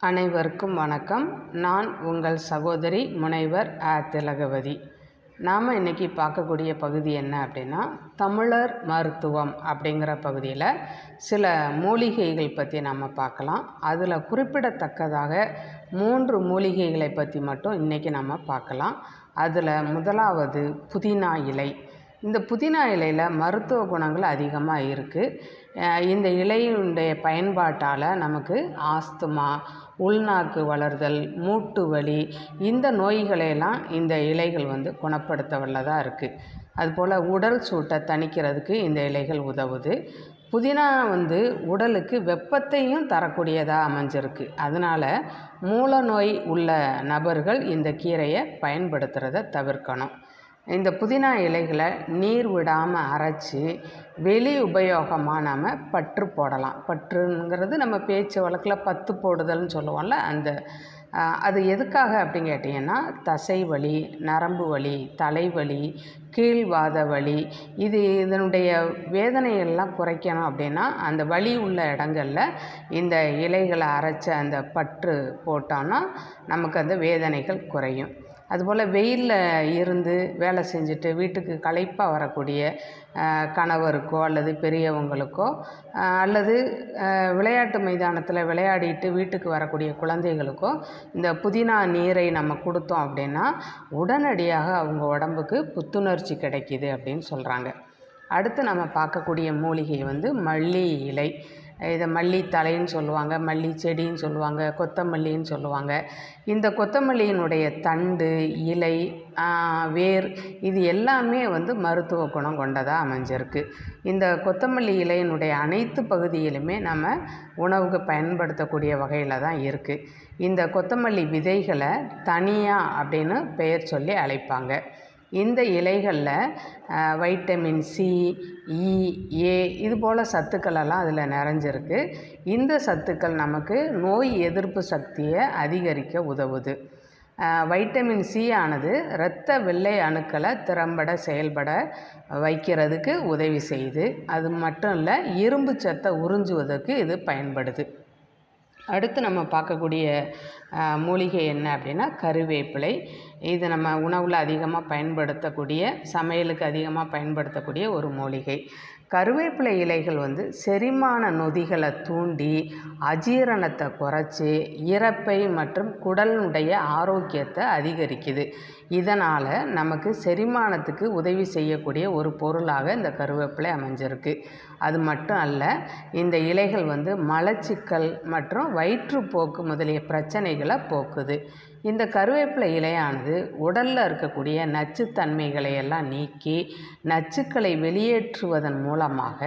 அனைவருக்கும் வணக்கம். நான் உங்கள் சகோதரி முனைவர் திலகவதி. நாம் இன்றைக்கி பார்க்கக்கூடிய பகுதி என்ன அப்படின்னா, தமிழர் மருத்துவம் அப்படிங்கிற பகுதியில் சில மூலிகைகள் பற்றி நம்ம பார்க்கலாம். அதில் குறிப்பிடத்தக்கதாக 3 மூலிகைகளை பற்றி மட்டும் இன்றைக்கி நம்ம பார்க்கலாம். அதில் முதலாவது புதினா இலை. இந்த புதினா இலையில் மருத்துவ குணங்கள் அதிகமாக இருக்குது. இந்த இலையினுடைய பயன்பாட்டால் நமக்கு ஆஸ்துமா, உள்நாக்கு வளர்தல், மூட்டு வலி, இந்த நோய்களையெல்லாம் இந்த இலைகள் குணப்படுத்த வல்லதாக இருக்குது. அதுபோல் உடல் சூட்டை தணிக்கிறதுக்கு இந்த இலைகள் உதவுது. புதினா உடலுக்கு வெப்பத்தையும் தரக்கூடியதாக அமைஞ்சிருக்கு. அதனால் மூல நோய் உள்ள நபர்கள் இந்த கீரையை பயன்படுத்துகிறத தவிர்க்கணும். இந்த புதினா இலைகளை நீர் விடாமல் அரைச்சி வெளி உபயோகமாக நாம் பற்று போடலாம். பற்றுங்கிறது நம்ம பேச்சு வழக்கில் பத்து போடுதல்னு சொல்லுவோம்ல, அது எதுக்காக அப்படின்னு கேட்டிங்கன்னா, தசை வலி, நரம்பு வலி, தலைவலி, கீழ்வாத வலி, இதனுடைய வேதனையெல்லாம் குறைக்கணும் அப்படின்னா அந்த வலி உள்ள இடங்களில் இந்த இலைகளை அரைச்ச அந்த பற்று போட்டோன்னா நமக்கு அந்த வேதனைகள் குறையும். அதுபோல் வெயிலில் இருந்து வேலை செஞ்சுட்டு வீட்டுக்கு களைப்பாக வரக்கூடிய கணவருக்கோ அல்லது பெரியவங்களுக்கோ அல்லது விளையாட்டு மைதானத்தில் விளையாடிட்டு வீட்டுக்கு வரக்கூடிய குழந்தைகளுக்கோ இந்த புதினா நீரை நம்ம கொடுத்தோம் அப்படின்னா உடனடியாக அவங்க உடம்புக்கு புத்துணர்ச்சி கிடைக்கிது அப்படின்னு சொல்கிறாங்க. அடுத்து நம்ம பார்க்கக்கூடிய மூலிகை மல்லி இலை. இதை மல்லி தலைன்னு சொல்லுவாங்க, மல்லி செடின்னு சொல்லுவாங்க, கொத்தமல்லின்னு சொல்லுவாங்க. இந்த கொத்தமல்லியினுடைய தண்டு, இலை, வேர், இது எல்லாமே மருத்துவ குணம் கொண்டதாக அமைஞ்சிருக்கு. இந்த கொத்தமல்லி இலையினுடைய அனைத்து பகுதியிலுமே நம்ம உணவுக்கு பயன்படுத்தக்கூடிய வகையில் தான் இருக்குது. இந்த கொத்தமல்லி விதைகளை தனியா அப்படின்னு பெயர் சொல்லி அழைப்பாங்க. இந்த இலைகளில் வைட்டமின் சி, இ, ஏ இது போல் சத்துக்களெல்லாம் அதில் நிறைஞ்சிருக்கு. இந்த சத்துக்கள் நமக்கு நோய் எதிர்ப்பு சக்தியை அதிகரிக்க உதவுது. வைட்டமின் சி ஆனது இரத்த வெள்ளை அணுக்களை திறம்பட செயல்பட வைக்கிறதுக்கு உதவி செய்யுது. அது மட்டும் இல்லை, இரும்பு சத்தை உறிஞ்சுவதற்கு இது பயன்படுது. அடுத்து நம்ம பார்க்கக்கூடிய மூலிகை என்ன அப்படின்னா கருவேப்பிலை. இது நம்ம உணவில் அதிகமாக பயன்படுத்தக்கூடிய, சமையலுக்கு அதிகமாக பயன்படுத்தக்கூடிய ஒரு மூலிகை. கருவேப்பிலை இலைகள் செரிமான நொதிகளை தூண்டி அஜீரணத்தை குறைச்சி இரைப்பை மற்றும் குடலினுடைய ஆரோக்கியத்தை அதிகரிக்குது. இதனால் நமக்கு செரிமானத்துக்கு உதவி செய்யக்கூடிய ஒரு பொருளாக இந்த கருவேப்பிலை அமைஞ்சிருக்கு. அது மட்டும் அல்ல, இந்த இலைகள் மலச்சிக்கல் மற்றும் வயிற்றுப்போக்கு முதலிய பிரச்சனைகளை போக்குது. இந்த கருவேப்பிலை இலையானது உடலில் இருக்கக்கூடிய நச்சுத்தன்மைகளை எல்லாம் நீக்கி நச்சுக்களை வெளியேற்றுவதன் மூலமாக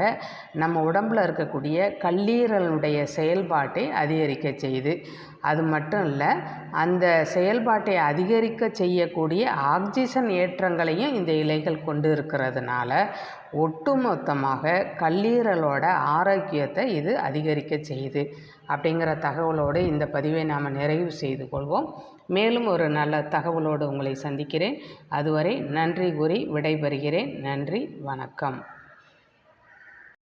நம்ம உடம்பில் இருக்கக்கூடிய கல்லீரலுடைய செயல்பாட்டை அதிகரிக்க செய்யுது. அது மட்டும் இல்லை, அந்த செயல்பாட்டை அதிகரிக்க செய்யக்கூடிய ஆக்சிஜன் ஏற்றங்களையும் இந்த இலைகள் கொண்டு இருக்கிறதுனால ஒட்டுமொத்தமாக கல்லீரலோட ஆரோக்கியத்தை இது அதிகரிக்க செய்யுது. அப்படிங்கிற தகவலோடு இந்த பதிவை நாம் நிறைவு செய்து கொள்வோம். மேலும் ஒரு நல்ல தகவலோடு உங்களை சந்திக்கிறேன். அதுவரை நன்றி கூறி விடைபெறுகிறேன். நன்றி, வணக்கம்.